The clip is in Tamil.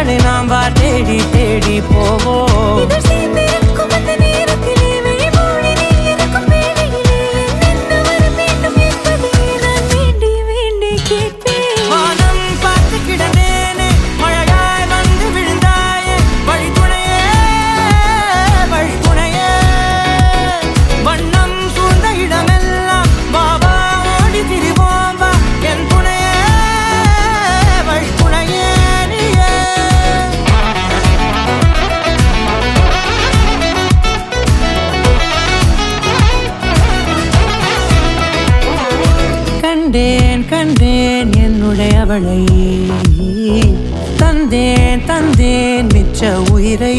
வழிகளை நாம் வா தேடி தேடி போவோம். வானம் பார்த்து கிடந்தேனே, மழையாய் வந்து விழுந்தாயே, வழித்துணையே வழித்துணையே. வண்ணம் சூழ்ந்த இடமெல்லாம் வா வா ஓடி திரிவோம் வா, என் துணையே வழித்துணையே நீயே. கண்டேன் கண்டேன் என்னுடையவளை, தந்தேன் தந்தேன் மிச்ச உயிரை.